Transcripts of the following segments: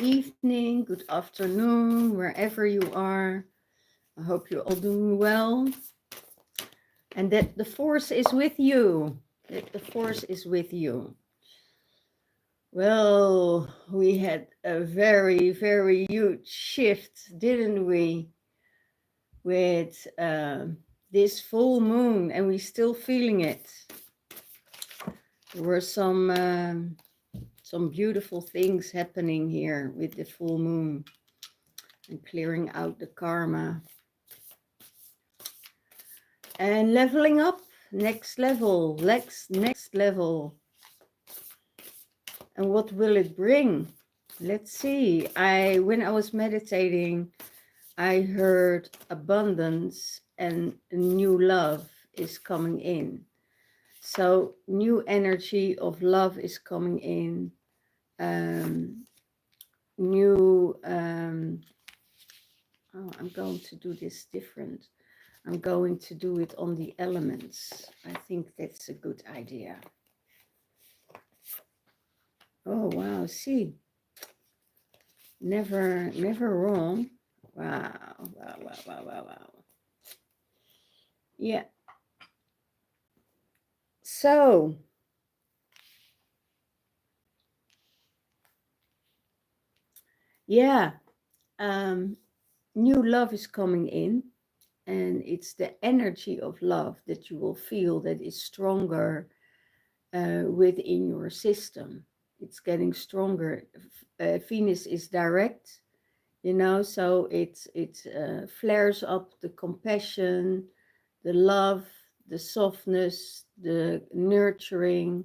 evening, good afternoon, wherever you are. I hope you're all doing well and that the force is with you. That the force is with you. Well, we had a very, very huge shift, didn't we? With this full moon, and we're still feeling it. There were some beautiful things happening here with the full moon and clearing out the karma and leveling up, next level, next level. And what will it bring? Let's see. When I was meditating, I heard abundance and new love is coming in. So new energy of love is coming in. I'm going to do this different. I'm going to do it on the elements. I think that's a good idea. Oh, wow. See, never wrong. Wow. Yeah. So, yeah, new love is coming in, and it's the energy of love that you will feel that is stronger within your system. It's getting stronger. Venus is direct, you know, so it flares up the compassion, the love, the softness, the nurturing,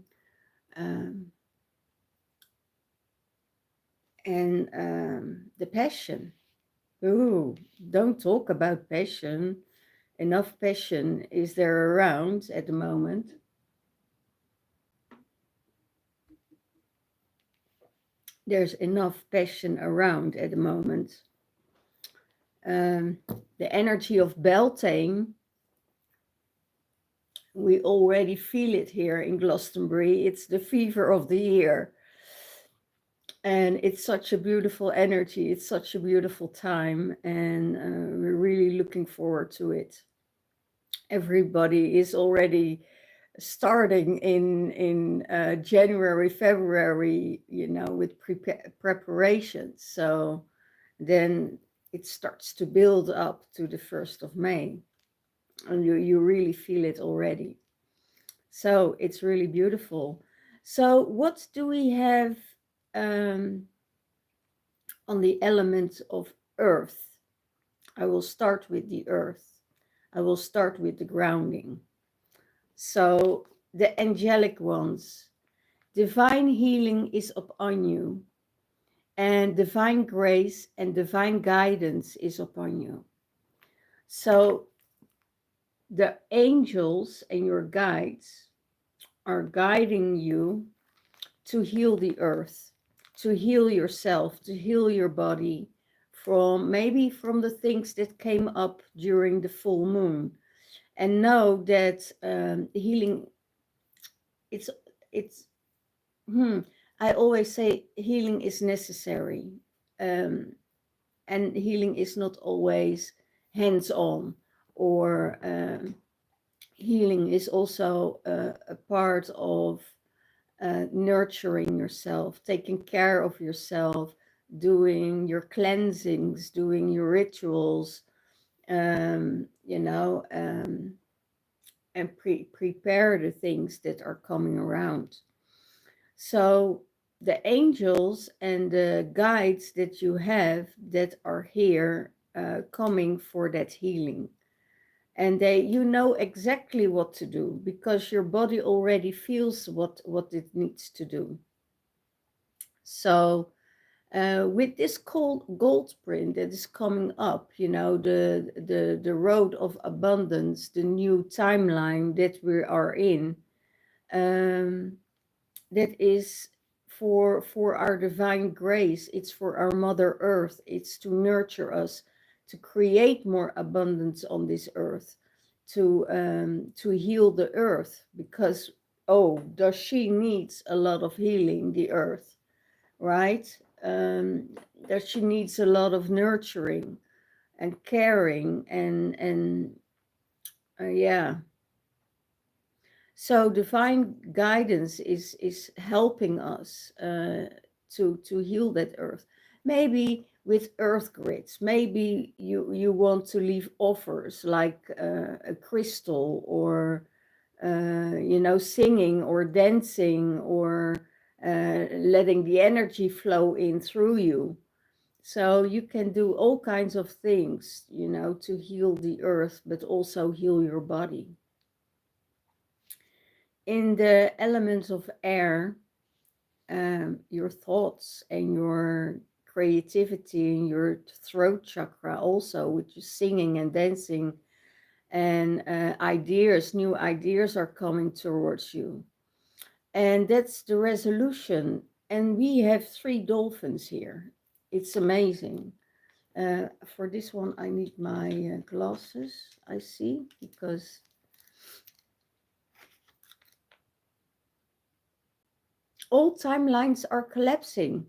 and the passion. Ooh, don't talk about passion. Enough passion is there around at the moment. There's enough passion around at the moment. The energy of Beltane, we already feel it here in Glastonbury. It's the fever of the year. And it's such a beautiful energy. It's such a beautiful time. And we're really looking forward to it. Everybody is already starting in January, February, you know, with preparations. So then it starts to build up to the 1st of May. And you really feel it already. So it's really beautiful. So what do we have on the elements of earth? I will start with the earth. I will start with the grounding. So the angelic ones, divine healing is upon you, and divine grace and divine guidance is upon you. So the angels and your guides are guiding you to heal the earth, to heal yourself, to heal your body from maybe from the things that came up during the full moon. And know that healing, it's I always say healing is necessary, and healing is not always hands-on, or healing is also a part of nurturing yourself, taking care of yourself, doing your cleansings, doing your rituals, you know, and prepare the things that are coming around. So the angels and the guides that you have that are here coming for that healing. And you know exactly what to do, because your body already feels what it needs to do. So with this gold print that is coming up, you know, the road of abundance, the new timeline that we are in, that is for our divine grace. It's for our Mother Earth. It's to nurture us, to create more abundance on this earth, to heal the earth, because does she needs a lot of healing, the earth, right? that she needs a lot of nurturing and caring and yeah. So divine guidance is helping us to heal that earth. Maybe with earth grids. Maybe you want to leave offers like a crystal, or singing or dancing, or letting the energy flow in through you. So you can do all kinds of things, to heal the earth, but also heal your body. In the elements of air, your thoughts and your creativity and your throat chakra also, which is singing and dancing, and new ideas are coming towards you. And that's the resolution. And we have 3 dolphins here. It's amazing. For this one, I need my glasses, I see, because all timelines are collapsing.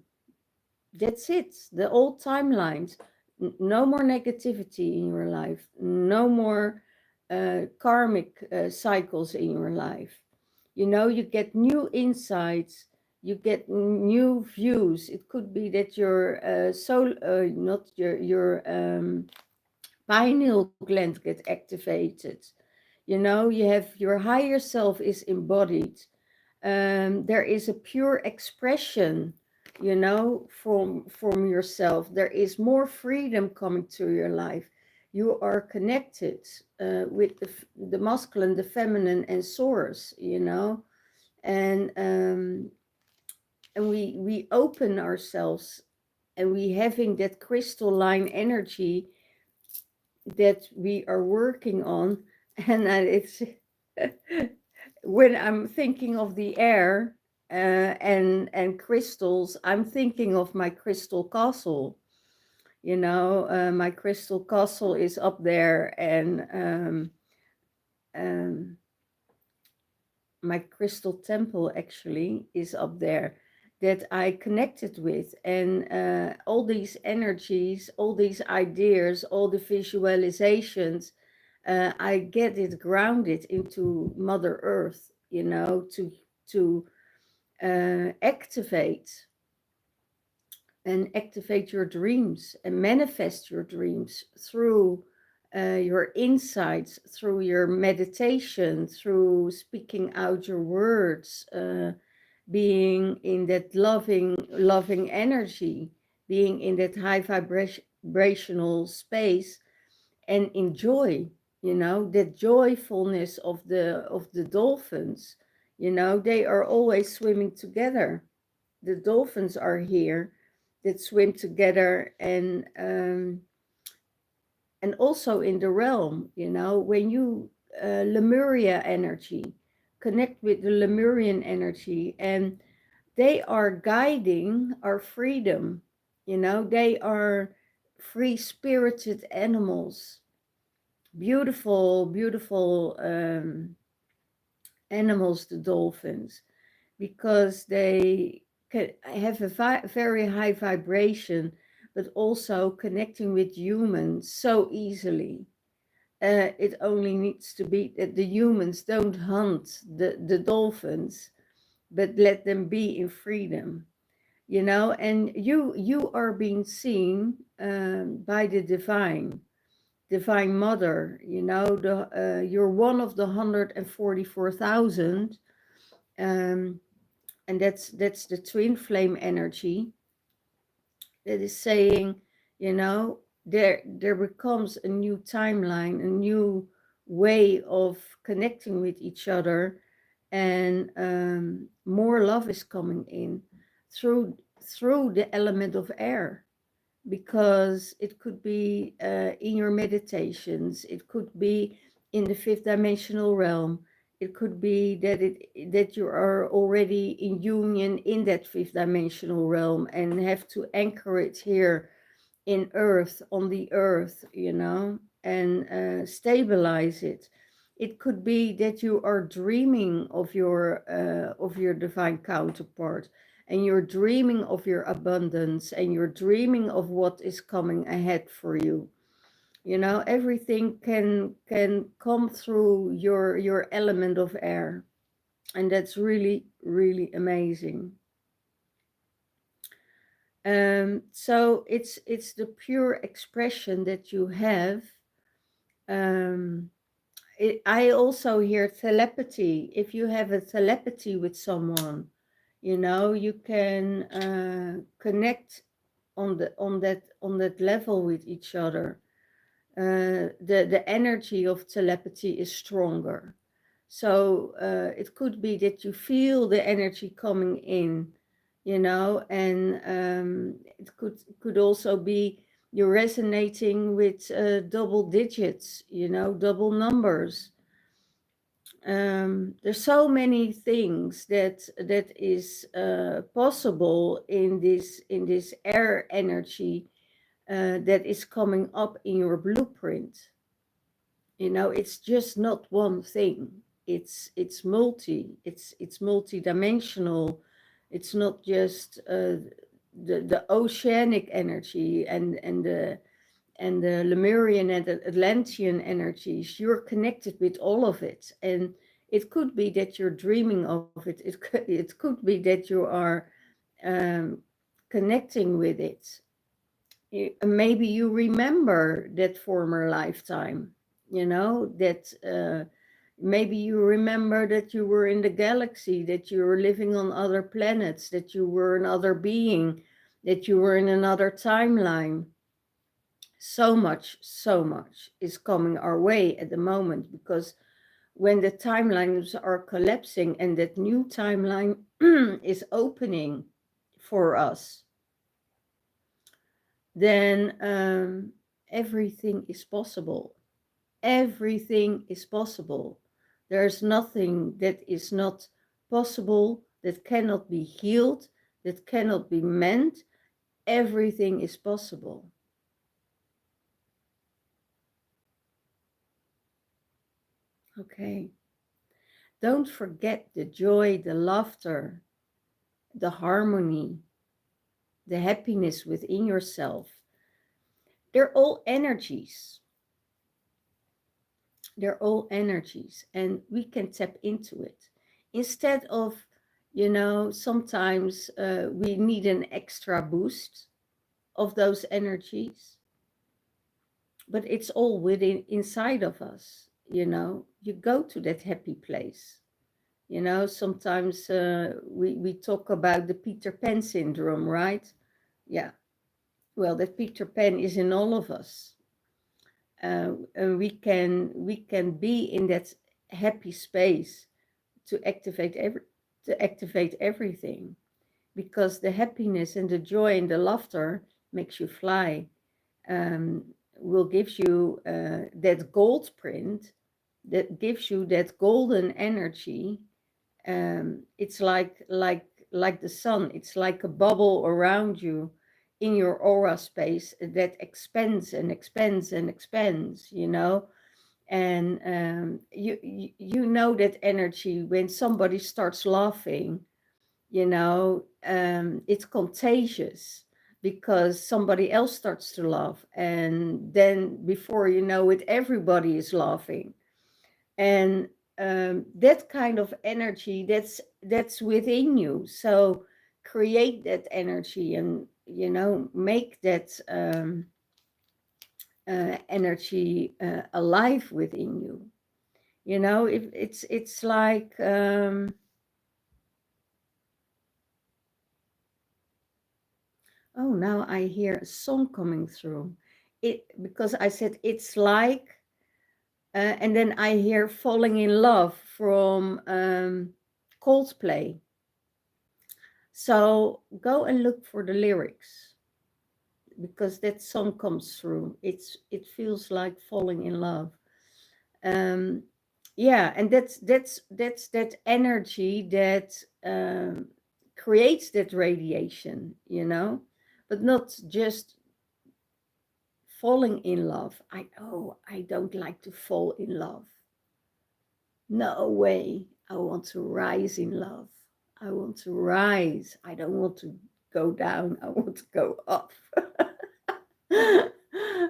That's it. The old timelines. No more negativity in your life. No more karmic cycles in your life. You get new insights. You get new views. It could be that your not your pineal gland get activated. You have your higher self is embodied. There is a pure expression, from yourself. There is more freedom coming to your life. You are connected with the masculine, the feminine, and source, and we open ourselves, and we having that crystalline energy that we are working on. And it's when I'm thinking of the air and crystals, I'm thinking of my crystal castle. My crystal castle is up there, and um, my crystal temple actually is up there, that I connected with. And all these energies, all these ideas, all the visualizations, I get it grounded into Mother Earth, to activate your dreams and manifest your dreams through your insights, through your meditation, through speaking out your words, being in that loving energy, being in that high vibrational space, and enjoy, that joyfulness of the dolphins. They are always swimming together. The dolphins are here that swim together, and also in the realm, when you Lemuria energy, connect with the Lemurian energy, and they are guiding our freedom. They are free spirited animals, beautiful, beautiful animals, the dolphins, because they have a very high vibration, but also connecting with humans so easily. It only needs to be that the humans don't hunt the dolphins, but let them be in freedom. And you are being seen by the divine mother. You're one of the 144,000, and that's the twin flame energy that is saying, there becomes a new timeline, a new way of connecting with each other, and more love is coming in through the element of air, because it could be in your meditations, it could be in the 5th dimensional realm, it could be that you are already in union in that 5th dimensional realm and have to anchor it here in earth, on the earth, and stabilize it. It could be that you are dreaming of your divine counterpart, and you're dreaming of your abundance, and you're dreaming of what is coming ahead for you. You know, everything can come through your element of air, and that's really, really amazing. So it's the pure expression that you have. um, I also hear telepathy. If you have a telepathy with someone, you know, you can connect on that level with each other. The energy of telepathy is stronger. So it could be that you feel the energy coming in, you know, and it could also be you're resonating with double digits, you know, double numbers. There's so many things that is possible in this air energy that is coming up in your blueprint. You know, it's just not one thing. It's multi-dimensional. It's not just the oceanic energy and the Lemurian and the Atlantean energies. You're connected with all of it, and it could be that you're dreaming of it. It could be that you are um, connecting with it. Maybe you remember that former lifetime, you know, that maybe you remember that you were in the galaxy, that you were living on other planets, that you were another being, that you were in another timeline. So much is coming our way at the moment, because when the timelines are collapsing and that new timeline is opening for us, then everything is possible. Everything is possible. There's nothing that is not possible, that cannot be healed, that cannot be mended. Everything is possible. Okay. Don't forget the joy, the laughter, the harmony, the happiness within yourself. They're all energies. They're all energies, and we can tap into it. Instead of, you know, sometimes we need an extra boost of those energies, but it's all within inside of us. You know, you go to that happy place. You know, sometimes we talk about the Peter Pan syndrome, right? Yeah. Well, that Peter Pan is in all of us. And we can be in that happy space to activate everything, because the happiness and the joy and the laughter makes you fly. Will give you that gold print, that gives you that golden energy. It's like the sun. It's like a bubble around you in your aura space that expands and expands and expands, you know. And you know that energy when somebody starts laughing, you know, it's contagious, because somebody else starts to laugh, and then before you know it, everybody is laughing. And that kind of energy, that's within you. So create that energy, and you know, make that energy alive within you. You know, if it's like oh, now I hear a song coming through it, because I said it's like and then I hear Falling in Love from Coldplay. So go and look for the lyrics, because that song comes through. It feels like falling in love. Um, yeah, and that's that energy that creates that radiation, you know, but not just falling in love. I don't like to fall in love. No way. I want to rise in love. I want to rise. I don't want to go down. I want to go up.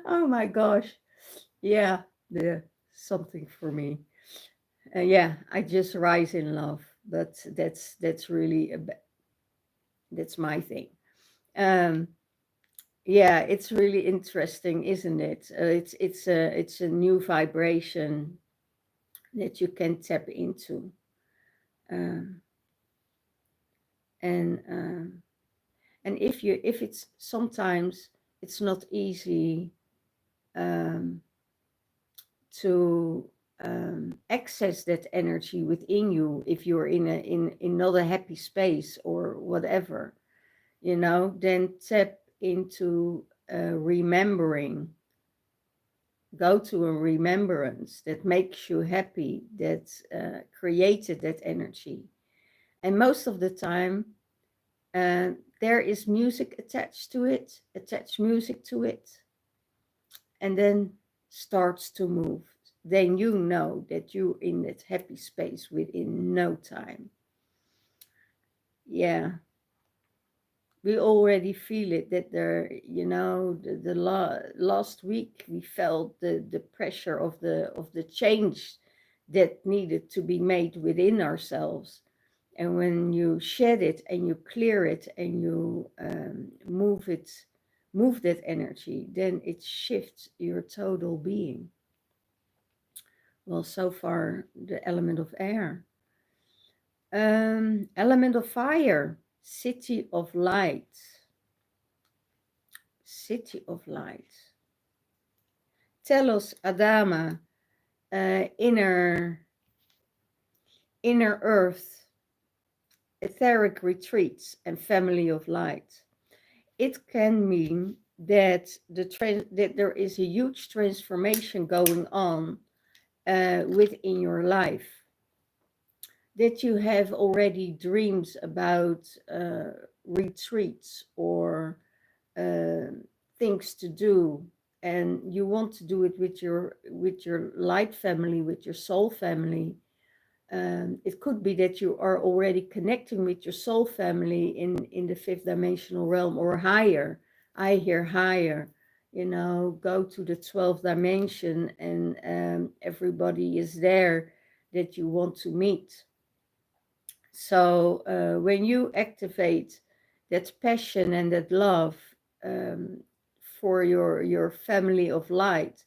Oh my gosh. Yeah, the something for me. Yeah, I just rise in love. But that's really that's my thing. Um, yeah, it's really interesting, isn't it? It's a new vibration that you can tap into, um, and if it's sometimes it's not easy um, to access that energy within you if you're in not a happy space or whatever, then tap into remembering. Go to a remembrance that makes you happy, that created that energy. And most of the time, there is music attached to it, attach music to it, and then starts to move. Then you know that you're in that happy space within no time. Yeah, we already feel it that there, last week we felt the pressure of the change that needed to be made within ourselves. And when you shed it and you clear it and you move that energy, then it shifts your total being. Well, so far the element of air. Element of fire, city of light. City of light. Telos Adama, inner earth, etheric retreats, and family of light. It can mean that that there is a huge transformation going on within your life. That you have already dreams about retreats or uh, things to do, and you want to do it with your light family, with your soul family. It could be that you are already connecting with your soul family in the fifth dimensional realm or higher. I hear higher, go to the 12th dimension, and everybody is there that you want to meet. So when you activate that passion and that love um, for your family of light,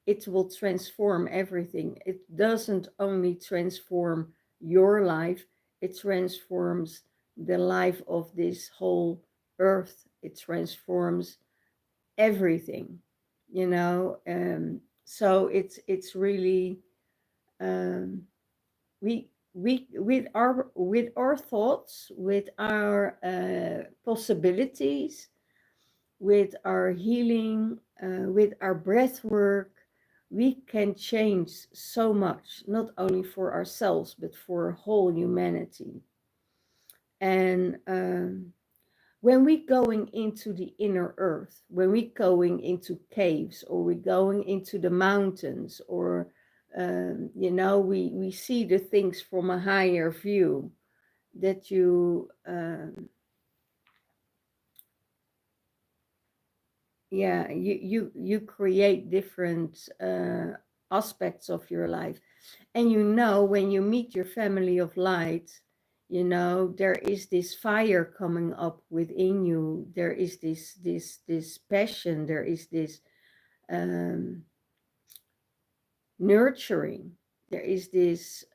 it will transform everything. It doesn't only transform your life, it transforms the life of this whole earth. It transforms everything, so it's really um, we with our thoughts, with our possibilities, with our healing, with our breath work, we can change so much, not only for ourselves, but for whole humanity. And when we going into the inner earth, when we going into caves, or we going into the mountains, or, we see the things from a higher view, that you create different aspects of your life. And when you meet your family of light, there is this fire coming up within you. There is this passion. There is this um, nurturing. There is this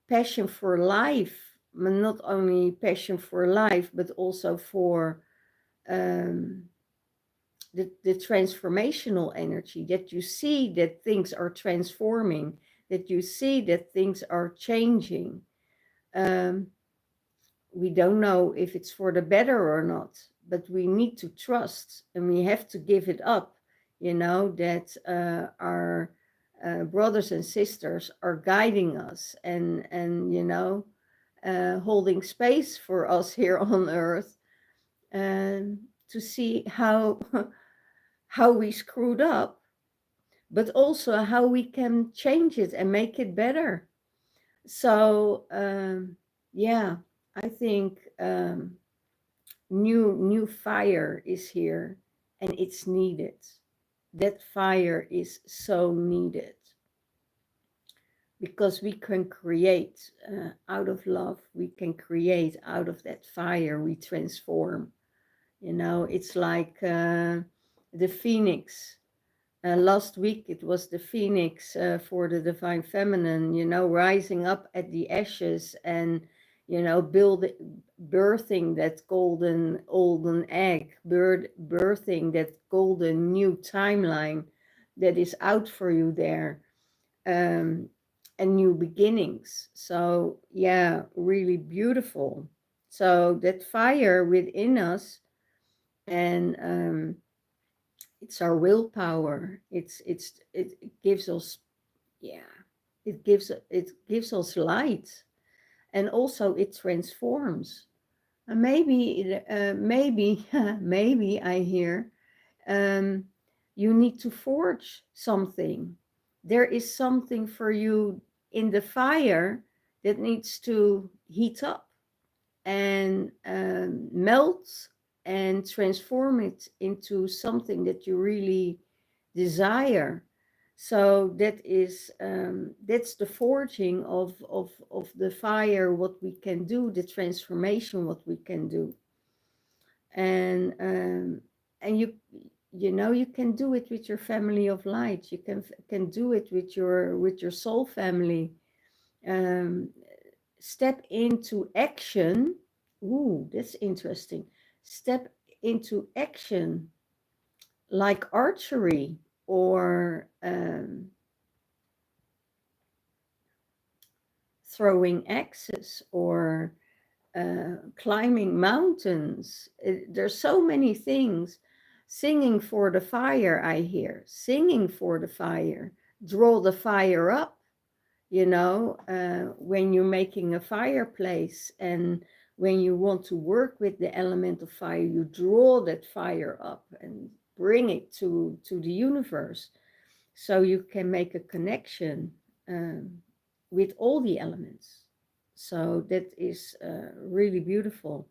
passion for life, but not only passion for life, but also for um, the transformational energy, that you see that things are transforming, that you see that things are changing. Um, we don't know if it's for the better or not, but we need to trust, and we have to give it up, that our brothers and sisters are guiding us, and holding space for us here on earth, and to see how how we screwed up, but also how we can change it and make it better. So yeah, I think new fire is here, and it's needed. That fire is so needed, because we can create out of love. We can create out of that fire. We transform. You know, it's like the phoenix. Last week it was the phoenix for the divine feminine, you know, rising up at the ashes and, you know, birthing that golden egg, birthing that golden new timeline that is out for you there, um, and new beginnings. So yeah, really beautiful. So that fire within us, and it's our willpower. It gives us, yeah, it gives us light, and also it transforms. And maybe maybe I hear, um, you need to forge something. There is something for you in the fire that needs to heat up and melt and transform it into something that you really desire. So that's the forging of the fire, what we can do, the transformation, what we can do. And you know, you can do it with your family of light. You can do it with your soul family. um, Step into action. Ooh, that's interesting. Step into action, like archery, or throwing axes, or climbing mountains. There's so many things. Singing for the fire, I hear. Singing for the fire. Draw the fire up. You know, when you're making a fireplace, and when you want to work with the element of fire, you draw that fire up and bring it to the universe, so you can make a connection with all the elements. So that is really beautiful.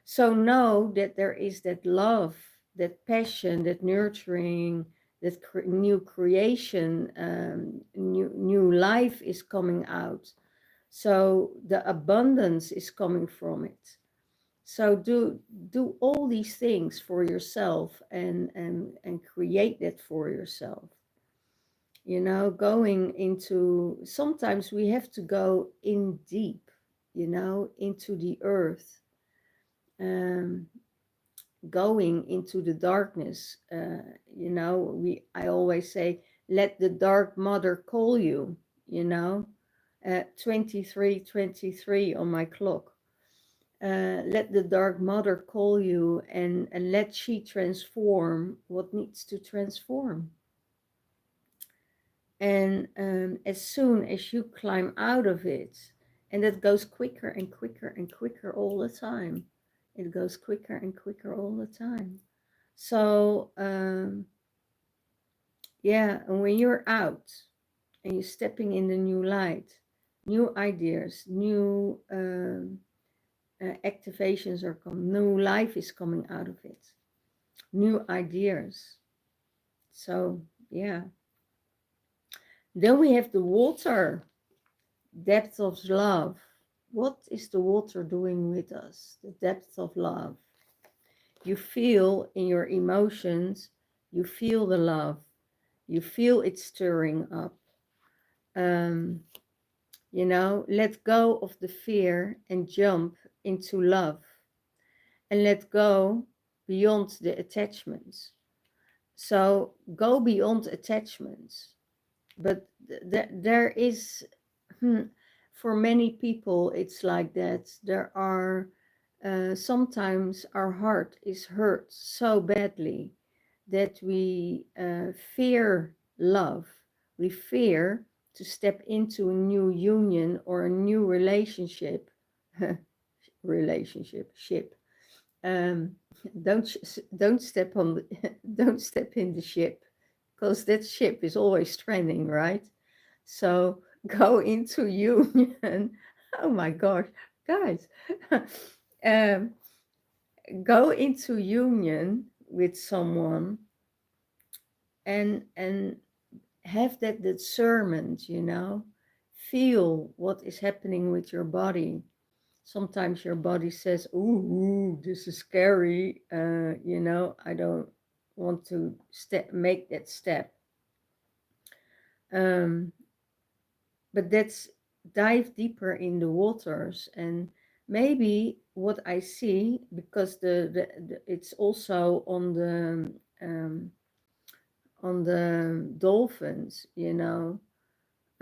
So know that there is that love, that passion, that nurturing, that new creation, new life is coming out. So the abundance is coming from it. So do all these things for yourself, and create that for yourself. You know, going into, sometimes we have to go in deep, you know, into the earth. Um, Going into the darkness. You know, I always say, let the dark mother call you, you know, 23:23 on my clock. Let the dark mother call you, and let she transform what needs to transform. And as soon as you climb out of it, and that goes quicker and quicker and quicker all the time. It goes quicker and quicker all the time. So yeah, and when you're out and you're stepping in the new light, new ideas, new activations are coming, new life is coming out of it, new ideas. So yeah, then we have the water, depth of love. What is the water doing with us? The depth of love. You feel in your emotions, you feel the love, you feel it stirring up. Um, you know, let go of the fear and jump into love, and let go beyond the attachments. So go beyond attachments. But there is, for many people, it's like that. There are, sometimes our heart is hurt so badly that we fear love. We fear to step into a new union or a new relationship. relationship ship. Um, don't step on the don't step in the ship, because that ship is always stranding, right? So go into union. Oh my gosh, guys. um, go into union with someone and have that discernment, feel what is happening with your body. Sometimes your body says, ooh, this is scary, I don't want to make that step. um, but that's dive deeper in the waters. And maybe what I see, because it's also um, on the dolphins,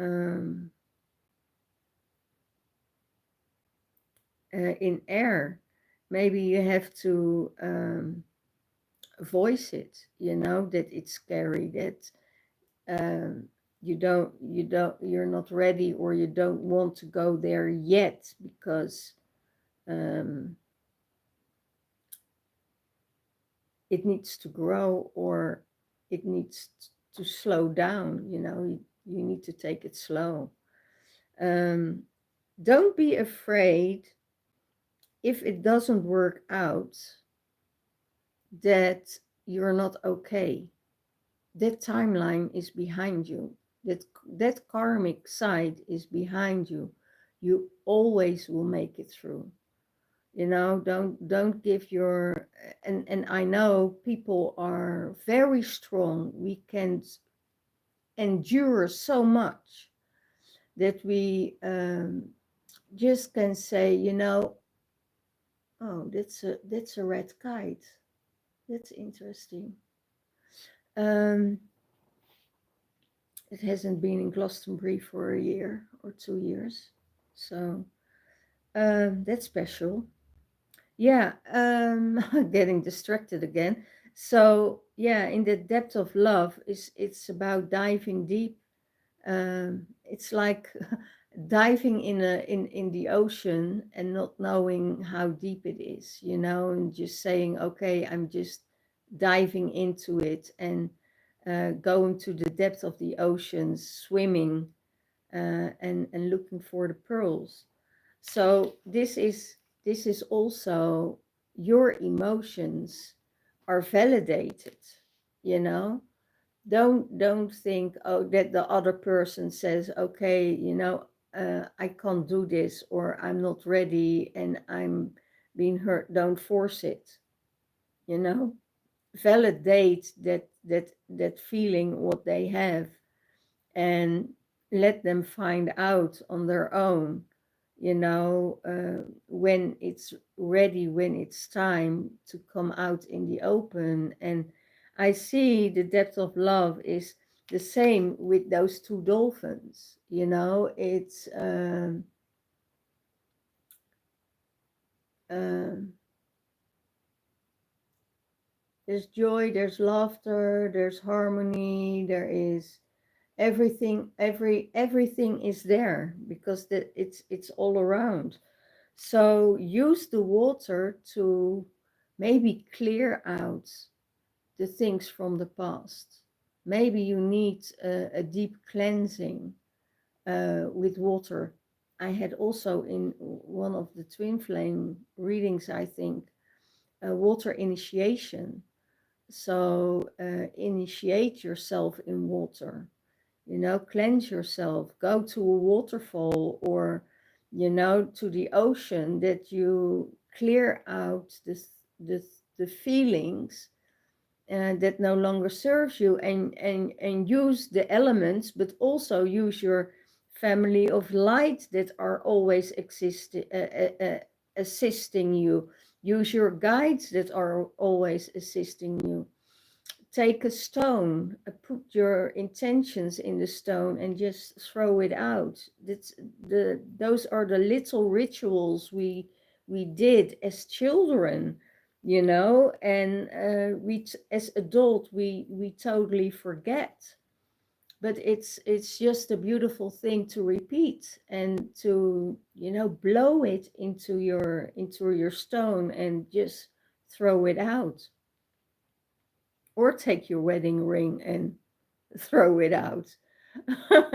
um, in air, maybe you have to voice it, that it's scary, that um, you're not ready, or you don't want to go there yet, because um, it needs to grow, or it needs to slow down. You need to take it slow. um, don't be afraid if it doesn't work out, that you're not okay. That timeline is behind you. That karmic side is behind you. You always will make it through. Don't give your, and I know people are very strong. We can endure so much that we just can say, oh, that's a red kite. That's interesting. Um, it hasn't been in Glastonbury for a year or 2 years, so that's special. Yeah, getting distracted again. So yeah, in the depth of love, it's about diving deep. It's like diving in the ocean and not knowing how deep it is, and just saying, okay, I'm just diving into it, and going to the depth of the ocean, swimming, and looking for the pearls. So this is also your emotions are validated, you know. Don't think, oh, that the other person says, okay, I can't do this, or I'm not ready and I'm being hurt. Don't force it, you know. Validate that feeling, what they have, and let them find out on their own, when it's ready, when it's time to come out in the open. And I see the depth of love is the same with those two dolphins. It's um, there's joy, there's laughter, there's harmony, there is everything is there, because it's all around. So use the water to maybe clear out the things from the past. Maybe you need a deep cleansing with water. I had also in one of the Twinflame readings, I think, a water initiation. So initiate yourself in water, cleanse yourself, go to a waterfall, or, to the ocean, that you clear out the feelings that no longer serves you, and use the elements, but also use your family of light that are always assisting you. Use your guides that are always assisting you. Take a stone, put your intentions in the stone, and just throw it out. Those are the little rituals we did as children, and as adult we totally forget. But it's just a beautiful thing to repeat, and to blow it into your stone, and just throw it out. Or take your wedding ring and throw it out.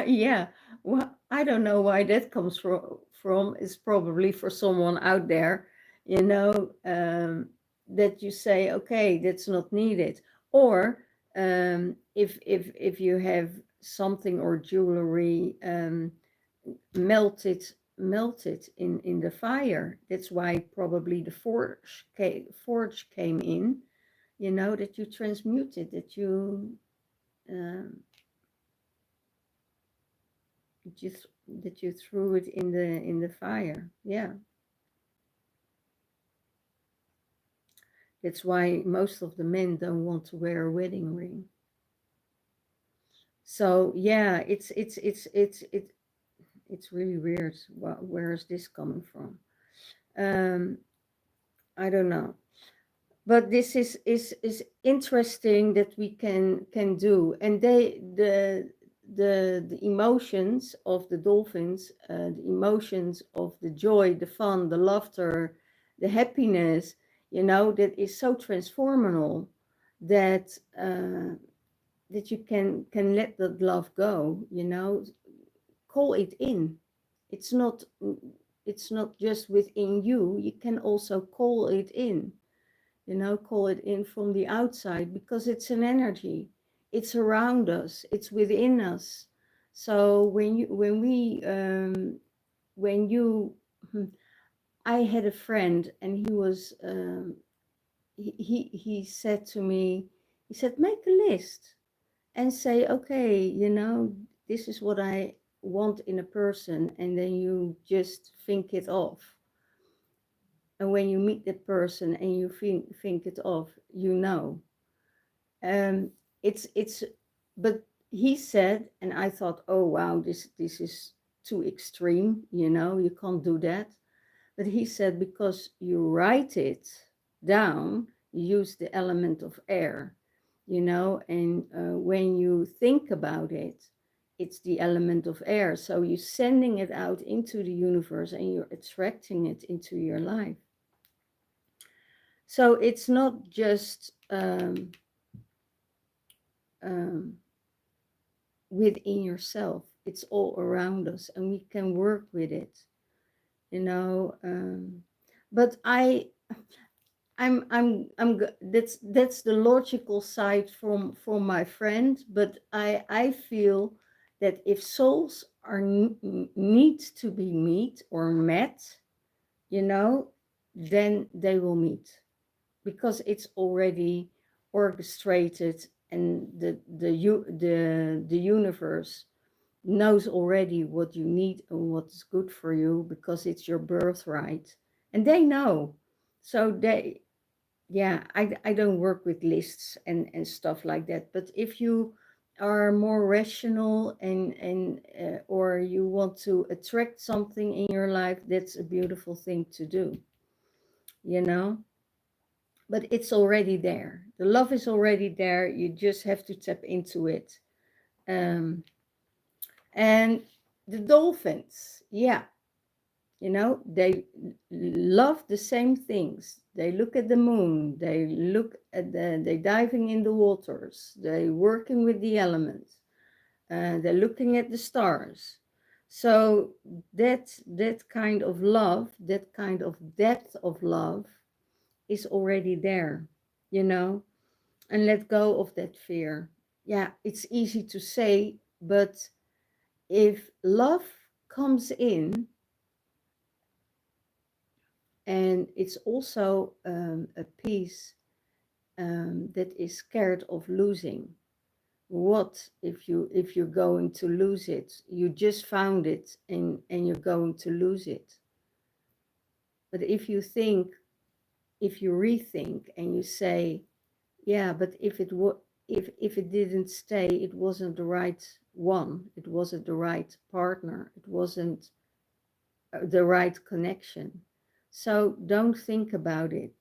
Yeah, Well, I don't know why that comes from. It's probably for someone out there, you know, that you say, okay, that's not needed. Or if you have something or jewelry melted in the fire, that's why probably the forge came in, you know, that you transmuted, um, that you threw it in the fire. Yeah, that's why most of the men don't want to wear a wedding ring. So yeah, it's really weird. Where is this coming from? um I don't know, but this is interesting that we can do. And the emotions of the dolphins, the emotions of the joy, the fun, the laughter, the happiness, you know, that is so transformational that that you can let that love go, you know. Call it in. it's not it's not just within you. You can also call it in, you know, call it in from the outside, because it's an energy. It's around us, it's within us. So when you I had a friend, and he was he said to me, he said, make a list and say, okay, you know, this is what I want in a person, and then you just think it off. And when you meet the person and you think it off, you know. um it's But he said, and I thought, oh wow, this is too extreme, you know, you can't do that. But he said, because you write it down, you use the element of air, you know, and when you think about it, it's the element of air. So you're sending it out into the universe and you're attracting it into your life. So it's not just um, within yourself, it's all around us, and we can work with it, you know. But that's the logical side from my friend. But I feel that if souls are need to be meet or met, you know, then they will meet, because it's already orchestrated, and the universe knows already what you need and what's good for you, because it's your birthright, and they know. So they, yeah, I don't work with lists and stuff like that. But if you are more rational and or you want to attract something in your life, that's a beautiful thing to do, you know. But it's already there, the love is already there, you just have to tap into it. um and the dolphins, yeah, you know, they love the same things. They look at the moon, they look at they diving in the waters, they working with the elements, they're looking at the stars. So that kind of love, that kind of depth of love is already there, you know. And let go of that fear. Yeah, it's easy to say, but if love comes in, and it's also a piece that is scared of losing. What if you're going to lose it? You just found it, and you're going to lose it. But if you rethink and you say, yeah, but if it didn't stay, it wasn't the right one, it wasn't the right partner, it wasn't the right connection. So don't think about it,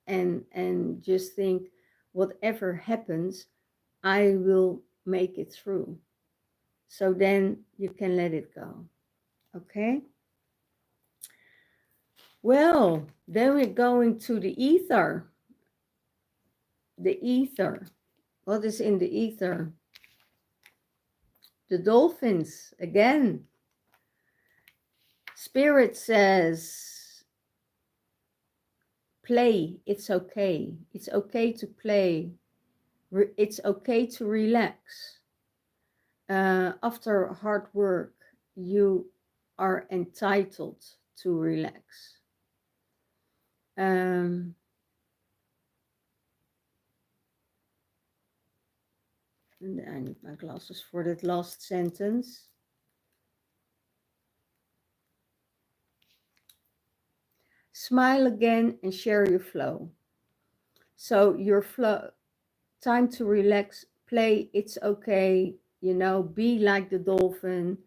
and just think, whatever happens, I will make it through. So then you can let it go. Okay, well, then we're going to the ether. The ether, what is in the ether? The dolphins again. Spirit says, play, it's okay. It's okay to play. It's okay to relax. After hard work, you are entitled to relax. Um, and I need my glasses for that last sentence. Smile again and share your flow. So your flow, time to relax, play, it's okay, you know, be like the dolphin.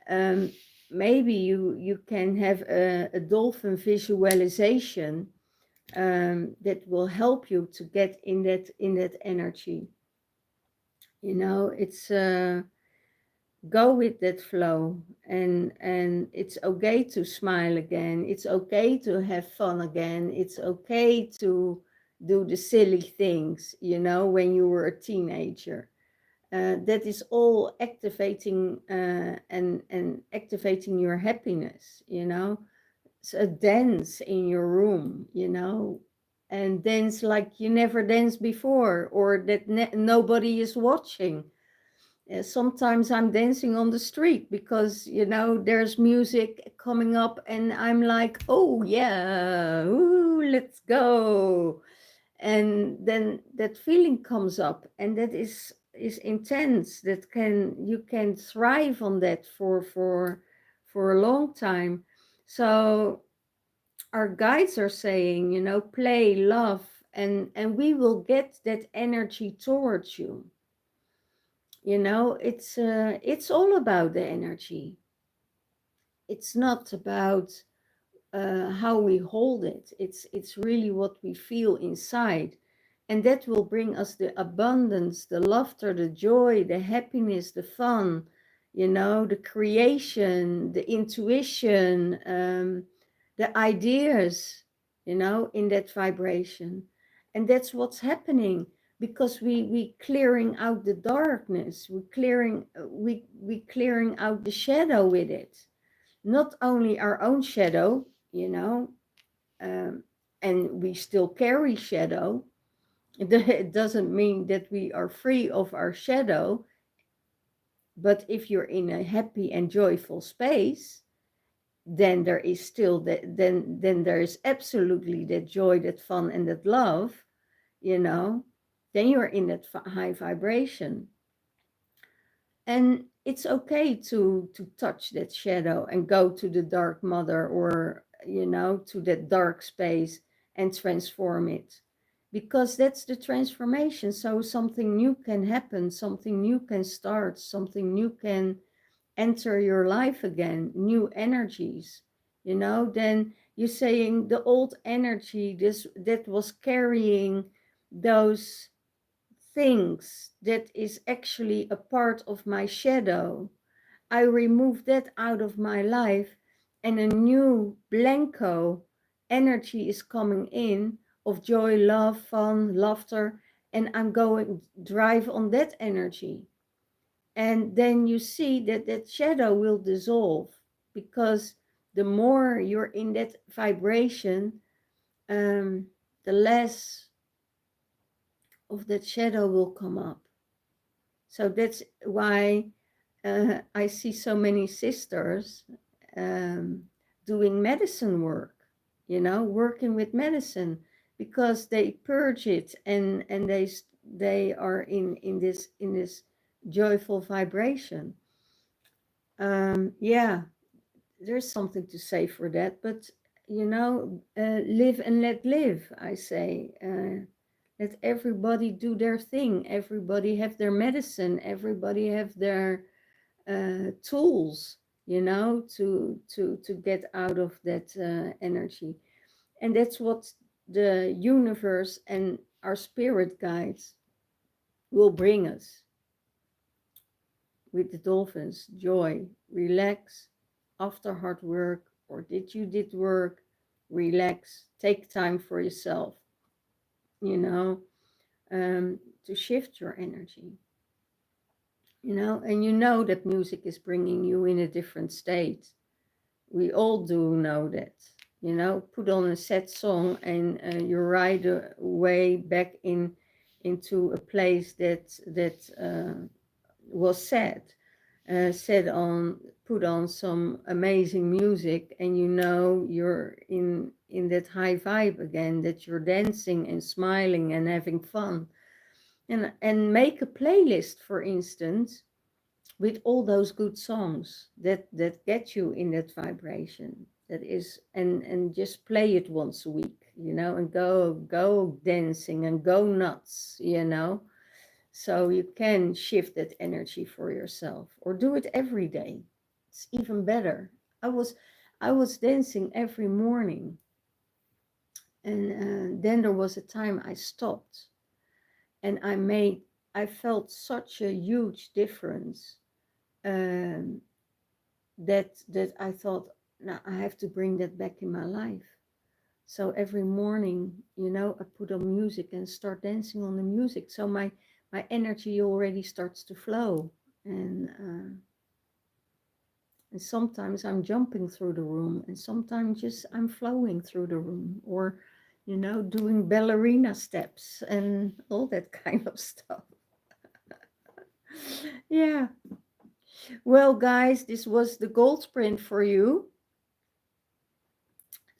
Um, maybe you can have a dolphin visualization that will help you to get in that energy. You know, it's go with that flow, and it's okay to smile again. It's okay to have fun again. It's okay to do the silly things, you know, when you were a teenager. That is all activating and activating your happiness, you know. So dance in your room, you know, and dance like you never danced before, or that nobody is watching. Sometimes I'm dancing on the street because, you know, there's music coming up and I'm like, oh yeah, ooh, let's go. And then that feeling comes up, and that is intense. That can, you can thrive on that for a long time. So our guides are saying, you know, play, love, and we will get that energy towards you. You know, it's all about the energy. It's not about how we hold it. It's really what we feel inside, and that will bring us the abundance, the laughter, the joy, the happiness, the fun, you know, the creation, the intuition, the ideas, you know, in that vibration. And that's what's happening, because we clearing out the darkness, we clearing out the shadow with it, not only our own shadow, you know, um, and we still carry shadow. It doesn't mean that we are free of our shadow, but if you're in a happy and joyful space, then there is still that, then there is absolutely that joy, that fun, and that love, you know, then you're in that high vibration. And it's okay to touch that shadow and go to the dark mother, or, you know, to that dark space, and transform it, because that's the transformation. So something new can happen, something new can start, something new can enter your life again, new energies, you know. Then you're saying the old energy, this that was carrying those things, that is actually a part of my shadow, I remove that out of my life, and a new blanco energy is coming in, of joy, love, fun, laughter, and I'm going drive on that energy. And then you see that that shadow will dissolve, because the more you're in that vibration, the less of that shadow will come up. So that's why I see so many sisters um, doing medicine work, you know, working with medicine, because they purge it, and they are in this joyful vibration. Yeah, there's something to say for that, but you know, live and let live, I say. Let everybody do their thing. Everybody have their medicine. Everybody have their tools, you know, to get out of that energy. And that's what the universe and our spirit guides will bring us with the dolphins. Joy, relax after hard work, or did work, relax, take time for yourself, you know, to shift your energy, you know. And you know that music is bringing you in a different state, We all do know that. You know, put on a sad song and you're right away back into a place that was sad. Put on some amazing music, and you know you're in that high vibe again, that you're dancing and smiling and having fun. And make a playlist, for instance, with all those good songs that get you in that vibration. That is, and just play it once a week, you know, and go dancing and go nuts, you know, so you can shift that energy for yourself, or do it every day. It's even better. I was dancing every morning, and then there was a time I stopped, and I felt such a huge difference, um, that I thought, now I have to bring that back in my life. So every morning, you know, I put on music and start dancing on the music. So my energy already starts to flow. And sometimes I'm jumping through the room, and sometimes just I'm flowing through the room, or, you know, doing ballerina steps and all that kind of stuff. Yeah. Well, guys, this was the gold sprint for you.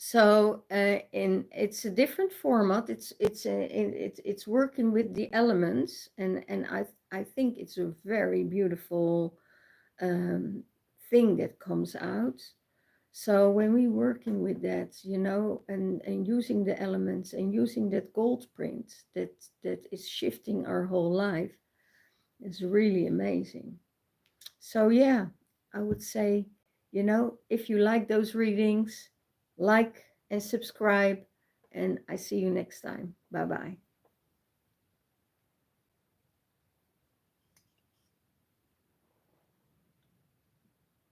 So it's a different format. It's working with the elements, and I think it's a very beautiful um, thing that comes out. So when we're working with that, you know, and using the elements and using that gold print that is shifting our whole life, is really amazing. So yeah, I would say, you know, if you like those readings, like and subscribe, and I see you next time. Bye bye.